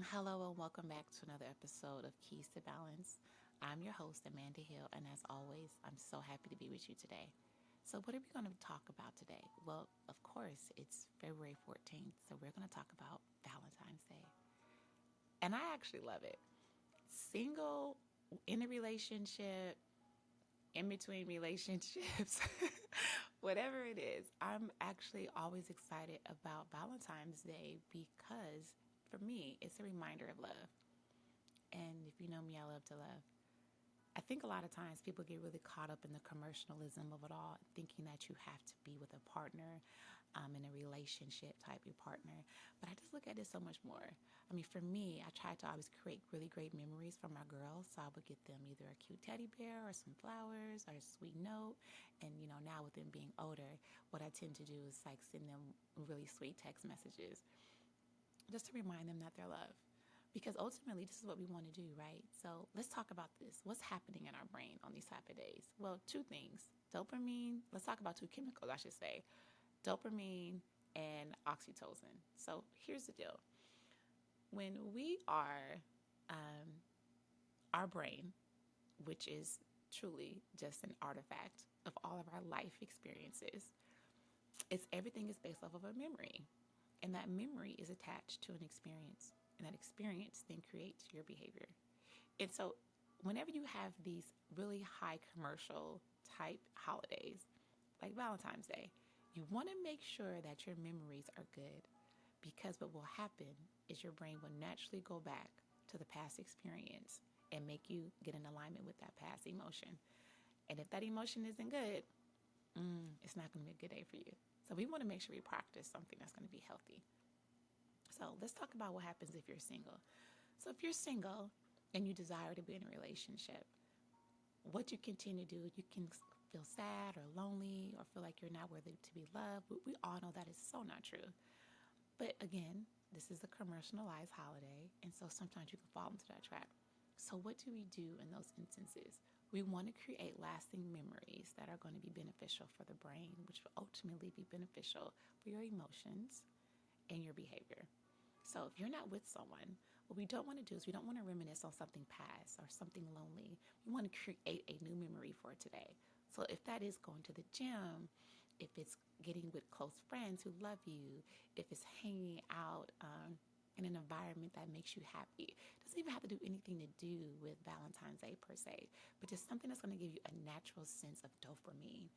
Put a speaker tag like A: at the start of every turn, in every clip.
A: Hello and welcome back to another episode of Keys to Balance. I'm your host, Amanda Hill, and as always, I'm so happy to be with you today. So, what are we going to talk about today? Well, of course, it's February 14th, so we're going to talk about Valentine's Day. And I actually love it. Single, in a relationship, in between relationships, whatever it is, I'm actually always excited about Valentine's Day because for me, it's a reminder of love. And if you know me, I love to love. I think a lot of times people get really caught up in the commercialism of it all, thinking that you have to be with a partner, in a relationship type of partner. But I just look at it so much more. I mean, for me, I try to always create really great memories for my girls. So I would get them either a cute teddy bear or some flowers or a sweet note. And, now with them being older, what I tend to do is like send them really sweet text messages just to remind them that they're loved. Because ultimately, this is what we want to do, right? So let's talk about this. What's happening in our brain on these type of days? Well, two things. Dopamine, let's talk about two chemicals, I should say. Dopamine and oxytocin. So here's the deal. When we are, our brain, which is truly just an artifact of all of our life experiences, everything is based off of a memory. And that memory is attached to an experience. And that experience then creates your behavior. And so whenever you have these really high commercial type holidays, like Valentine's Day, you want to make sure that your memories are good, because what will happen is your brain will naturally go back to the past experience and make you get in alignment with that past emotion. And if that emotion isn't good, it's not going to be a good day for you. So we want to make sure we practice something that's going to be healthy. So let's talk about what happens if you're single. So if you're single and you desire to be in a relationship, what you continue to do, you can feel sad or lonely or feel like you're not worthy to be loved. We all know that is so not true. But again, this is a commercialized holiday, and so sometimes you can fall into that trap. So what do we do in those instances? We want to create lasting memories that are going to be beneficial for the brain, which will ultimately be beneficial for your emotions and your behavior. So if you're not with someone, what we don't want to do is we don't want to reminisce on something past or something lonely. We want to create a new memory for today. So if that is going to the gym, if it's getting with close friends who love you, if it's hanging out in an environment that makes you happy, it doesn't even have to do anything to do with Valentine's Day per se, but just something that's going to give you a natural sense of dopamine.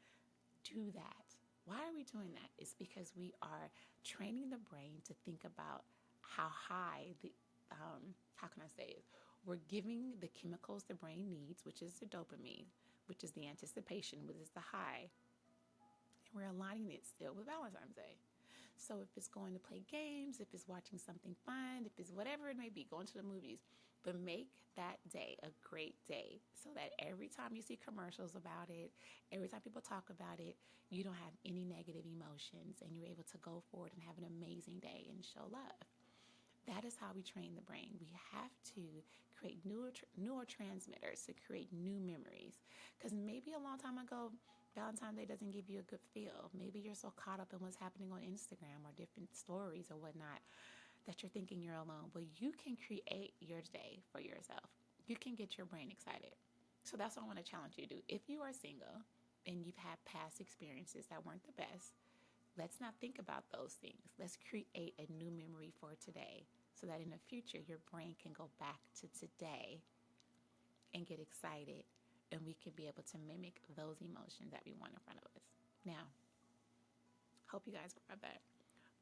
A: Do that. Why are we doing that? It's because we are training the brain to think about how high how can I say it? We're giving the chemicals the brain needs, which is the dopamine, which is the anticipation, which is the high. And we're aligning it still with Valentine's Day. So if it's going to play games, if it's watching something fun, if it's whatever it may be, going to the movies, but make that day a great day so that every time you see commercials about it, every time people talk about it, you don't have any negative emotions and you're able to go forward and have an amazing day and show love. That is how we train the brain. We have to create neurotransmitters to create new memories. Because maybe a long time ago, Valentine's Day doesn't give you a good feel. Maybe you're so caught up in what's happening on Instagram or different stories or whatnot that you're thinking you're alone. Well, you can create your day for yourself. You can get your brain excited. So that's what I want to challenge you to do. If you are single and you've had past experiences that weren't the best, let's not think about those things. Let's create a new memory for today so that in the future your brain can go back to today and get excited, and we can be able to mimic those emotions that we want in front of us. Now, hope you guys grab that.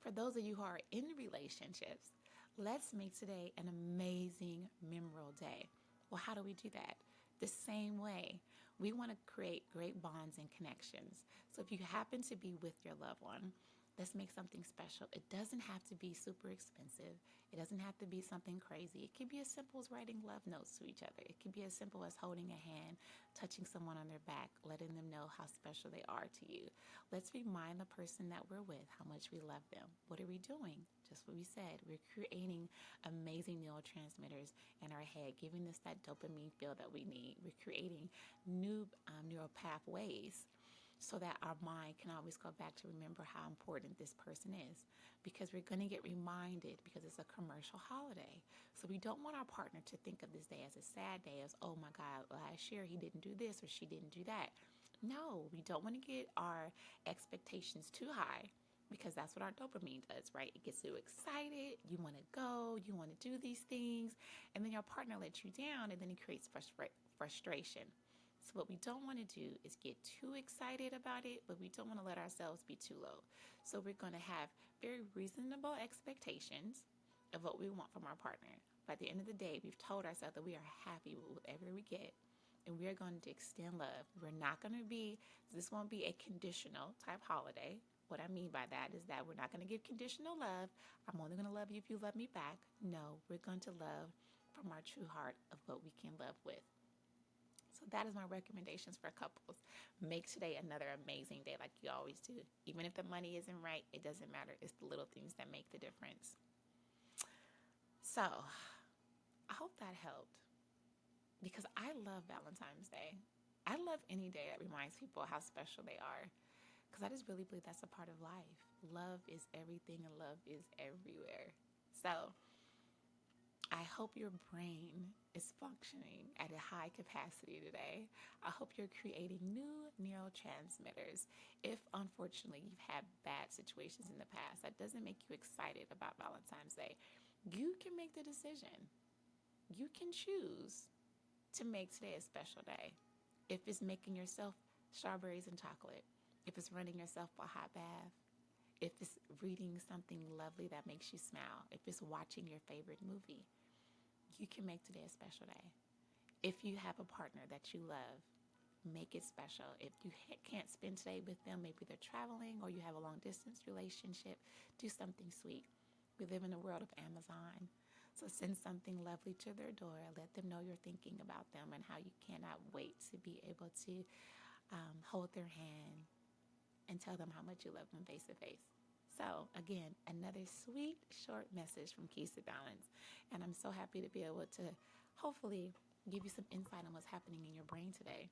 A: For those of you who are in relationships, let's make today an amazing, memorable day. Well, how do we do that? The same way. We want to create great bonds and connections. So if you happen to be with your loved one, let's make something special. It doesn't have to be super expensive. It doesn't have to be something crazy. It can be as simple as writing love notes to each other. It can be as simple as holding a hand, touching someone on their back, letting them know how special they are to you. Let's remind the person that we're with how much we love them. What are we doing? Just what we said. We're creating amazing neurotransmitters in our head, giving us that dopamine feel that we need. We're creating new neural pathways so that our mind can always go back to remember how important this person is, because we're going to get reminded because it's a commercial holiday. So we don't want our partner to think of this day as a sad day, as, oh my God, last year he didn't do this or she didn't do that. No, we don't want to get our expectations too high, because that's what our dopamine does, right? It gets you excited, you want to go, you want to do these things, and then your partner lets you down, and then it creates frustration. So what we don't want to do is get too excited about it, but we don't want to let ourselves be too low. So we're going to have very reasonable expectations of what we want from our partner. By the end of the day, we've told ourselves that we are happy with whatever we get, and we are going to extend love. We're not going to be, this won't be a conditional type holiday. What I mean by that is that we're not going to give conditional love. I'm only going to love you if you love me back. No, we're going to love from our true heart of what we can love with. So that is my recommendations for couples. Make today another amazing day like you always do. Even if the money isn't right, it doesn't matter. It's the little things that make the difference. So I hope that helped, because I love Valentine's Day. I love any day that reminds people how special they are, because I just really believe that's a part of life. Love is everything and love is everywhere. So I hope your brain is functioning at a high capacity today. I hope you're creating new neurotransmitters. If unfortunately you've had bad situations in the past, that doesn't make you excited about Valentine's Day. You can make the decision. You can choose to make today a special day. If it's making yourself strawberries and chocolate, if it's running yourself a hot bath, if it's reading something lovely that makes you smile, if it's watching your favorite movie, you can make today a special day. If you have a partner that you love, make it special. If you can't spend today with them, maybe they're traveling or you have a long distance relationship, do something sweet. We live in a world of Amazon. So send something lovely to their door. Let them know you're thinking about them and how you cannot wait to be able to hold their hand and tell them how much you love them face to face. So again, another sweet, short message from Keys to Balance. And I'm so happy to be able to hopefully give you some insight on what's happening in your brain today,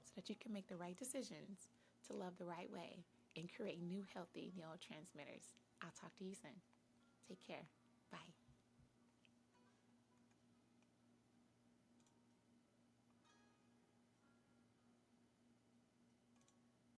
A: so that you can make the right decisions to love the right way and create new healthy neurotransmitters. I'll talk to you soon. Take care. Bye.